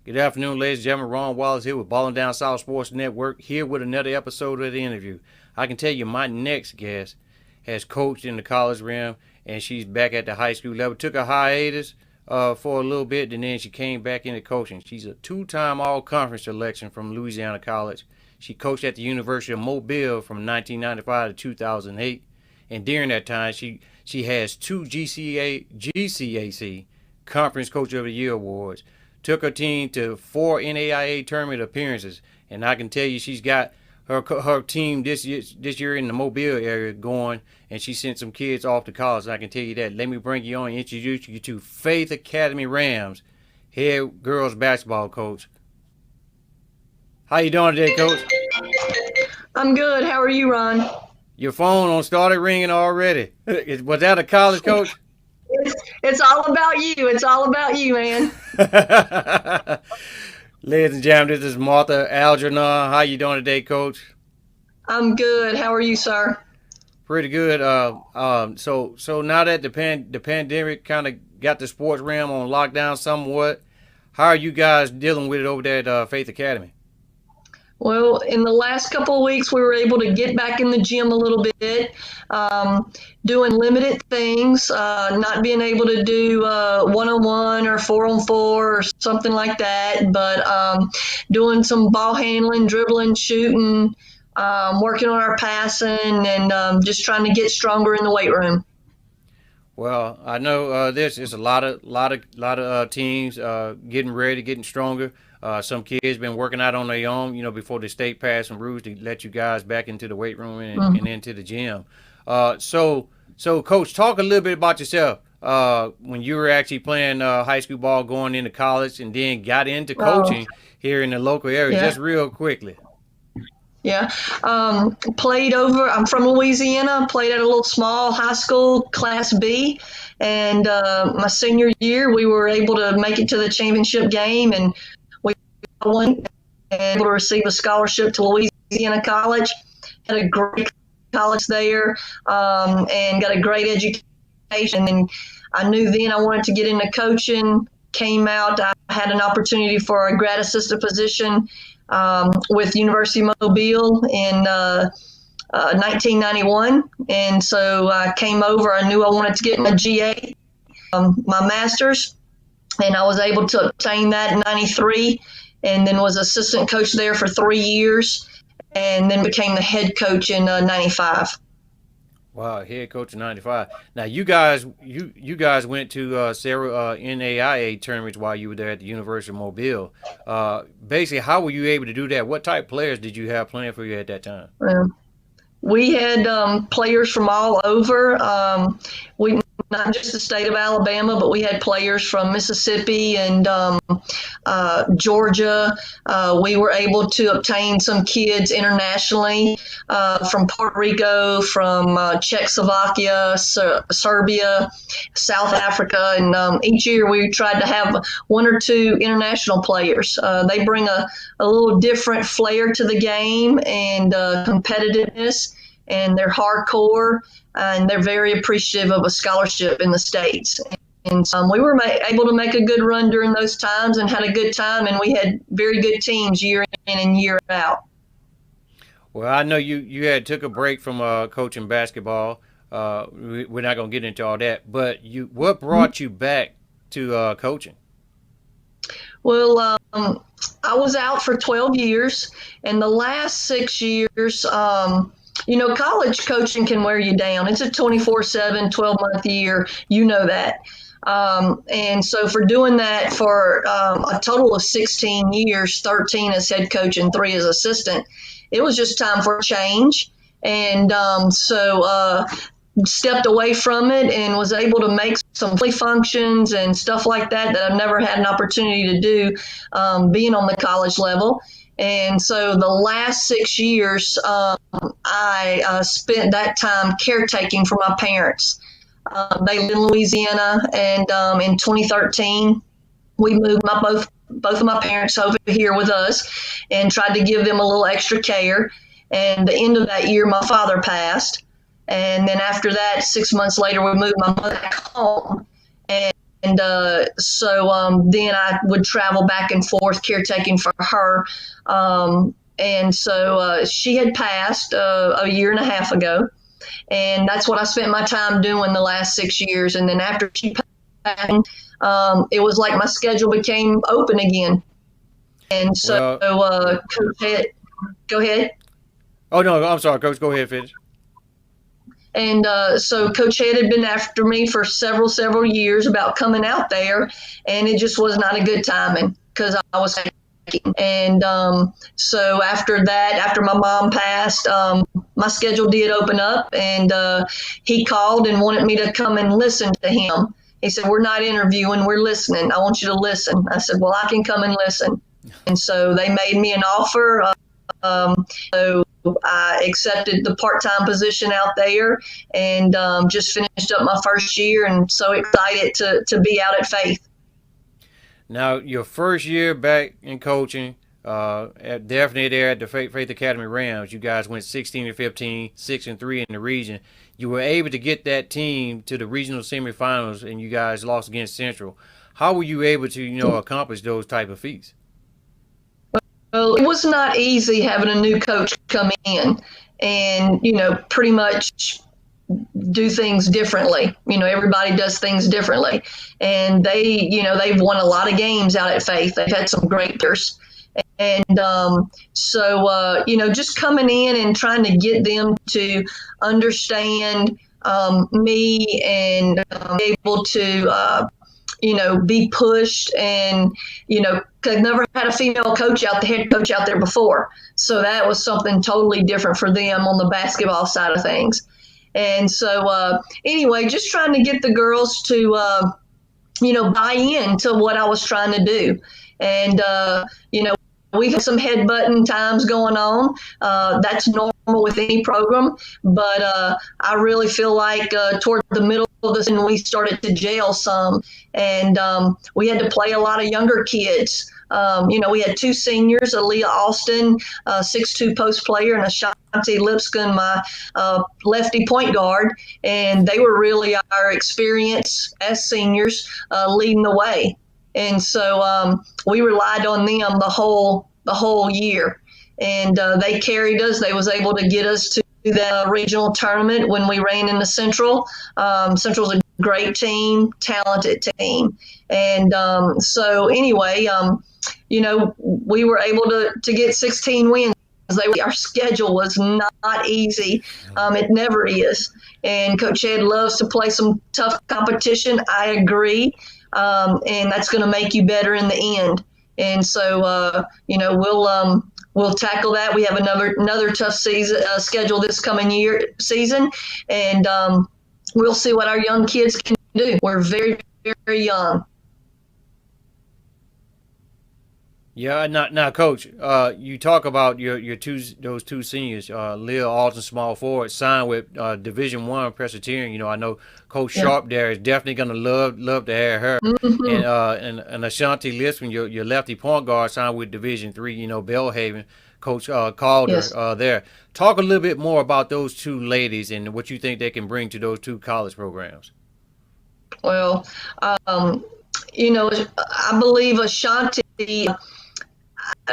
Good afternoon, ladies and gentlemen. Ron Wallace here with Ballin' Down South Sports Network, here with another episode of the interview. I can tell you my next guest has coached in the college realm, and she's back at the high school level. Took a hiatus for a little bit, and then she came back into coaching. She's a two-time all-conference selection from Louisiana College. She coached at the University of Mobile from 1995 to 2008, and during that time, she has two GCAC Conference Coach of the Year awards. Took her team to 4 NAIA tournament appearances, and I can tell you she's got her team this year in the Mobile area going, and she sent some kids off to college. And I can tell you that. Let me bring you on and introduce you to Faith Academy Rams head girls basketball coach. How you doing today, Coach? I'm good. How are you, Ron? Your phone started ringing already. Was that a college coach? It's all about you. It's all about you, man. Ladies and gentlemen, this is Martha Algernon. How you doing today, Coach? I'm good. How are you, sir? Pretty good. So now that the pandemic kind of got the sports realm on lockdown somewhat, how are you guys dealing with it over there at Faith Academy? Well, in the last couple of weeks, we were able to get back in the gym a little bit, doing limited things, not being able to do one-on-one or four-on-four or something like that, but doing some ball handling, dribbling, shooting, working on our passing, and just trying to get stronger in the weight room. Well, I know there's a lot of teams getting ready, getting stronger. Some kids been working out on their own, before the state passed some rules to let you guys back into the weight room and into the gym. So, Coach, talk a little bit about yourself. When you were actually playing high school ball, going into college, and then got into coaching here in the local area, just real quickly. Yeah. Played over, I'm from Louisiana, played at a little small high school, Class B. And my senior year, we were able to make it to the championship game, and we won and able to receive a scholarship to Louisiana College. Had a great college there, and got a great education. And I knew then I wanted to get into coaching. Came out, I had an opportunity for a grad assistant position with University of Mobile in 1991. And so I came over. I knew I wanted to get my GA, my master's, and I was able to obtain that in 93, and then was assistant coach there for 3 years, and then became the head coach in 95. Wow, head coach in 95. Now you guys went to several NAIA tournaments while you were there at the University of Mobile. Basically, how were you able to do that? What type of players did you have playing for you at that time? We had players from all over. We not just the state of Alabama, but we had players from Mississippi and Georgia. We were able to obtain some kids internationally from Puerto Rico, from Czechoslovakia, Serbia, South Africa, and each year we tried to have one or two international players. They bring a little different flair to the game and competitiveness, and they're hardcore, and they're very appreciative of a scholarship in the States. And we were able to make a good run during those times and had a good time, and we had very good teams year in and year out. Well, I know you had took a break from coaching basketball. We're not going to get into all that, but what brought you back to coaching? Well, I was out for 12 years, and the last 6 years, college coaching can wear you down. It's a 24/7, 12-month year. You know that. And so for doing that for a total of 16 years, 13 as head coach and 3 as assistant, it was just time for a change. And so stepped away from it and was able to make some play functions and stuff like that I've never had an opportunity to do being on the college level. And so the last 6 years, I spent that time caretaking for my parents. They live in Louisiana, and in 2013, we moved both of my parents over here with us and tried to give them a little extra care. And the end of that year, my father passed. And then after that, 6 months later, we moved my mother back home. And And then I would travel back and forth caretaking for her. And so she had passed a year and a half ago. And that's what I spent my time doing the last 6 years. And then after she passed, it was like my schedule became open again. And so, Well, Coach Ed, go ahead. oh no, I'm sorry, Coach. Go ahead, finish. And so Coach Ed had been after me for several years about coming out there, and it just was not a good timing because I was taking. And so after that, after my mom passed, my schedule did open up, and he called and wanted me to come and listen to him. He said, "We're not interviewing, we're listening. I want you to listen." I said, "Well, I can come and listen." And so they made me an offer. So I accepted the part-time position out there, and just finished up my first year, and so excited to be out at Faith. Now, your first year back in coaching, definitely there at the Faith Academy Rams, you guys went 16-15, 6-3 in the region. You were able to get that team to the regional semifinals, and you guys lost against Central. How were you able to, accomplish those type of feats? Well, it was not easy having a new coach come in and, pretty much do things differently. Everybody does things differently. And they've won a lot of games out at Faith. They've had some great players. And just coming in and trying to get them to understand me and be able to be pushed, and, I've never had a female coach head coach out there before. So that was something totally different for them on the basketball side of things. And so anyway, just trying to get the girls to, buy into what I was trying to do. And, we had some headbutting times going on. That's normal with any program. But I really feel like toward the middle of the season, we started to gel some. And we had to play a lot of younger kids. We had two seniors, Aaliyah Austin, 6'2" post player, and Ashanti Lipscomb, my lefty point guard. And they were really our experience as seniors leading the way. And so we relied on them the whole year, and they carried us. They was able to get us to the regional tournament when we ran into Central. Central's a great team, talented team, and so anyway, we were able to get 16 wins. Our schedule was not easy. It never is. And Coach Ed loves to play some tough competition. I agree. And that's going to make you better in the end. And so, we'll tackle that. We have another tough schedule this coming season, and we'll see what our young kids can do. We're very, very young. Yeah, now, Coach, you talk about those two seniors, Leah Alton, small forward, signed with Division I Presbyterian. I know Coach Sharp there is definitely gonna love to have her, and Ashanti Lipscomb, your lefty point guard, signed with Division III. Belhaven. Coach Calder there. Talk a little bit more about those two ladies and what you think they can bring to those two college programs. Well, I believe Ashanti.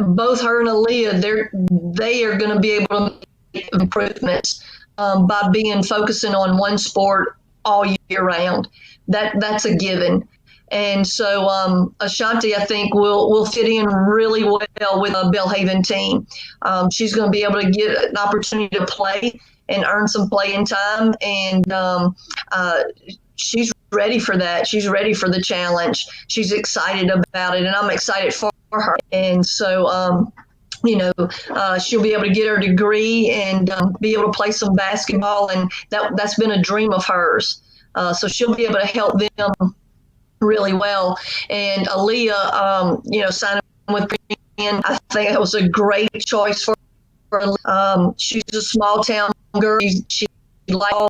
Both her and Aaliyah, they are going to be able to make improvements by focusing on one sport all year round. That's a given. And so Ashanti, I think, will fit in really well with a Belhaven team. She's going to be able to get an opportunity to play and earn some playing time, and she's ready for that. She's ready for the challenge. She's excited about it, and I'm excited for her. And so, she'll be able to get her degree and be able to play some basketball, and that's been a dream of hers. So she'll be able to help them really well. And Aaliyah, signing with Green, I think that was a great choice for her. She's a small town girl. She likes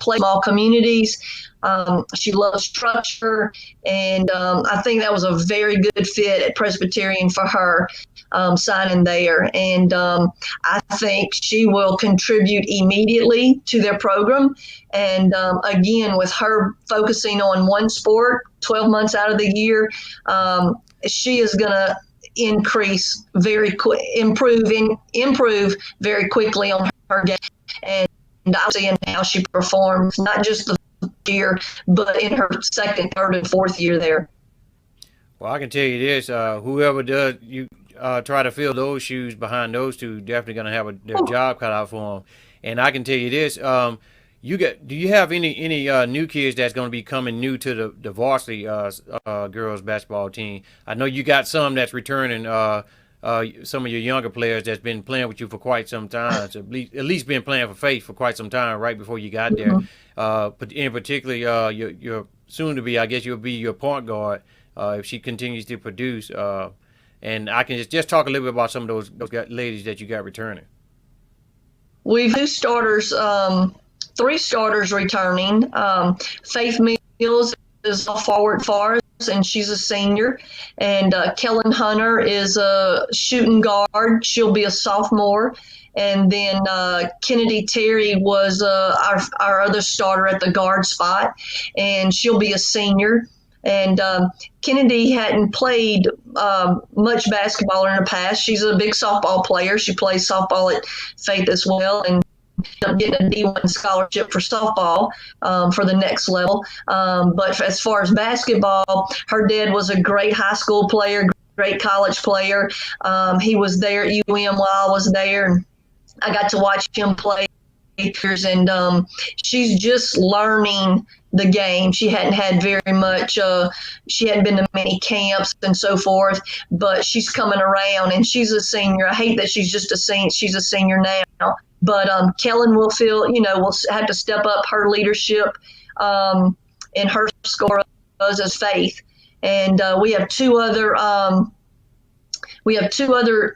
play small communities. She loves structure, and I think that was a very good fit at Presbyterian for her, signing there. And I think she will contribute immediately to their program. And again, with her focusing on one sport 12 months out of the year, she is going to increase very quick, improve very quickly on her game. And I'm seeing how she performs, not just the year, but in her second, third, and fourth year there. Well, I can tell you this: whoever does you try to fill those shoes behind those two, definitely going to have their job cut out for them. And I can tell you this: do you have any new kids that's going to be coming new to the varsity girls basketball team? I know you got some that's returning. Some of your younger players that's been playing with you for quite some time, so at least been playing for Faith for quite some time, right before you got there. But in particular, your soon to be, I guess you'll be your point guard if she continues to produce. And I can just talk a little bit about some of those ladies that you got returning. We've three starters returning. Faith Mills is a forward for us, and she's a senior. And Kellen Hunter is a shooting guard. She'll be a sophomore. And then Kennedy Terry was our other starter at the guard spot, and she'll be a senior. And Kennedy hadn't played much basketball in her past. She's a big softball player. She plays softball at Faith as well, and getting a D1 scholarship for softball for the next level. But as far as basketball, her dad was a great high school player, great college player. He was there at UM while I was there, and I got to watch him play. And she's just learning the game. She hadn't had very much, she hadn't been to many camps and so forth, but she's coming around, and she's a senior. I hate that she's just a senior. She's a senior now. But Kellen will will have to step up her leadership in her score as Faith. And we have two other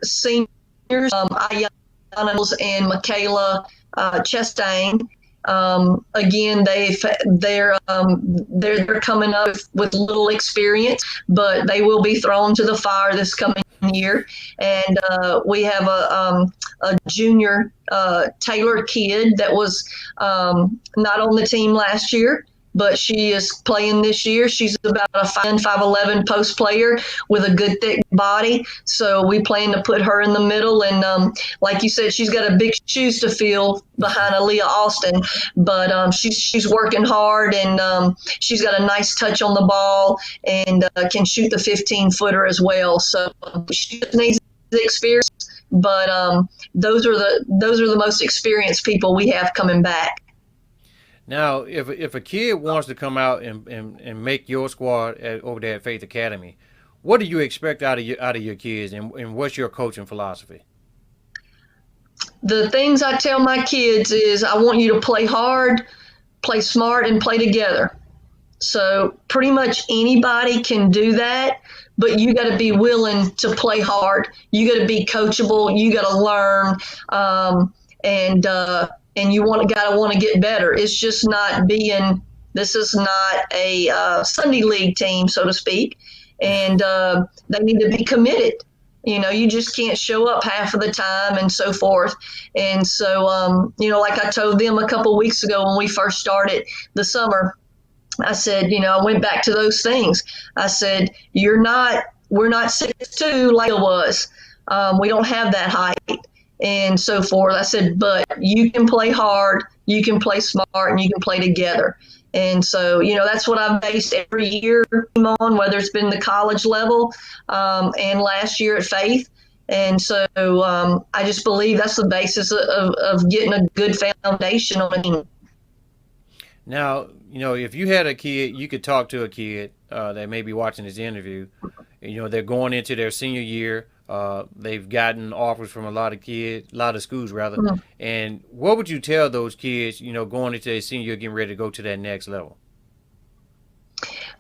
seniors, Ayana and Michaela Chastain. Again, they're coming up with little experience, but they will be thrown to the fire this coming year. And we have a junior Taylor Kidd that was not on the team last year, but she is playing this year. She's about a 5'11" post player with a good thick body. So we plan to put her in the middle. And like you said, she's got a big shoes to fill behind Aaliyah Austin, but she's working hard, and she's got a nice touch on the ball, and can shoot the 15-footer as well. So she just needs the experience, but those are the most experienced people we have coming back. Now, if a kid wants to come out and make your squad over there at Faith Academy, what do you expect out of your kids, and what's your coaching philosophy? The things I tell my kids is I want you to play hard, play smart, and play together. So pretty much anybody can do that, but you got to be willing to play hard. You got to be coachable. You got to learn, and you want to get better. It's just not being. This is not a Sunday league team, so to speak, and they need to be committed. You just can't show up half of the time and so forth. And so, like I told them a couple of weeks ago when we first started the summer, I said, I went back to those things. I said, we're not 6'2" like it was. We don't have that height and so forth. I said, but you can play hard, you can play smart, and you can play together. And so, that's what I've based every year on, whether it's been the college level and last year at Faith. And so I just believe that's the basis of getting a good foundation on a team. Now, if you had a kid, you could talk to a kid that may be watching this interview. They're going into their senior year. They've gotten offers from a lot of schools rather. Mm-hmm. And what would you tell those kids, going into their senior year, getting ready to go to that next level?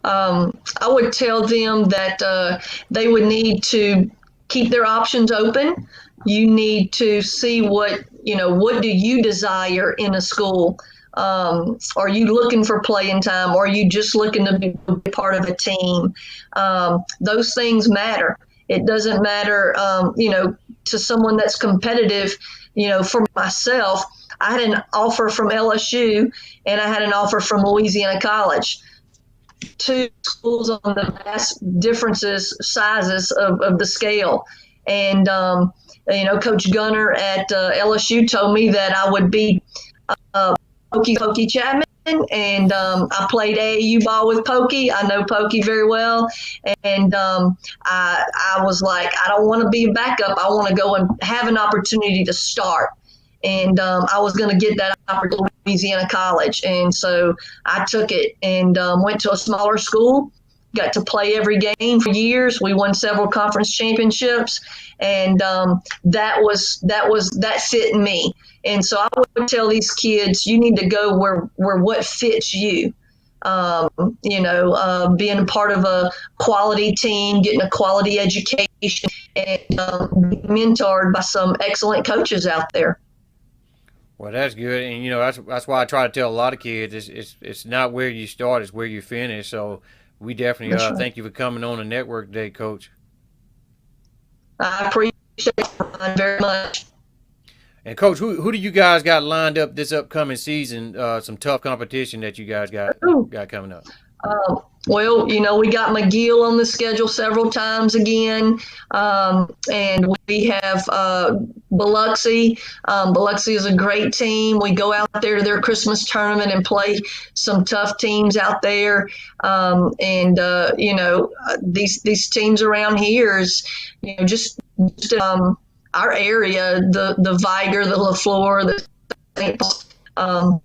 I would tell them that they would need to keep their options open. You need to see what do you desire in a school. Are you looking for playing time? Or are you just looking to be part of a team? Those things matter. It doesn't matter, to someone that's competitive. For myself, I had an offer from LSU and I had an offer from Louisiana College. Two schools on the vast differences, sizes of the scale. And, Coach Gunner at LSU told me that I would be Pokey Chapman, and I played AAU ball with Pokey. I know Pokey very well, and I was like, I don't want to be a backup. I want to go and have an opportunity to start. And I was going to get that opportunity at Louisiana College, and so I took it and went to a smaller school. Got to play every game for years. We won several conference championships, and that fit me. And so I would tell these kids, you need to go where what fits you. Being a part of a quality team, getting a quality education, and being mentored by some excellent coaches out there. Well, that's good, and that's why I try to tell a lot of kids it's not where you start, it's where you finish. So we definitely That's right. thank you for coming on the network today, Coach. I appreciate it, Ron, very much. And Coach, who do you guys got lined up this upcoming season? Some tough competition that you guys got coming up. Well, we got McGill on the schedule several times again, and we have Biloxi. Biloxi is a great team. We go out there to their Christmas tournament and play some tough teams out there. These teams around here is, just our area, the Viger, the LaFleur, the St. Paul.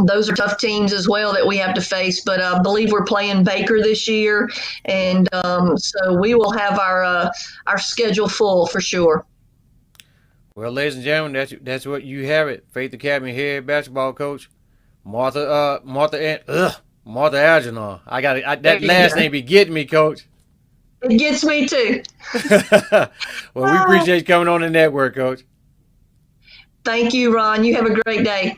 Those are tough teams as well that we have to face, but I believe we're playing Baker this year, and so we will have our schedule full for sure. Well, ladies and gentlemen, that's what you have it. Faith Academy head basketball coach Martha Algernon. That last name be getting me, Coach. It gets me too. Well, we appreciate you coming on the network, Coach. Thank you, Ron. You have a great day.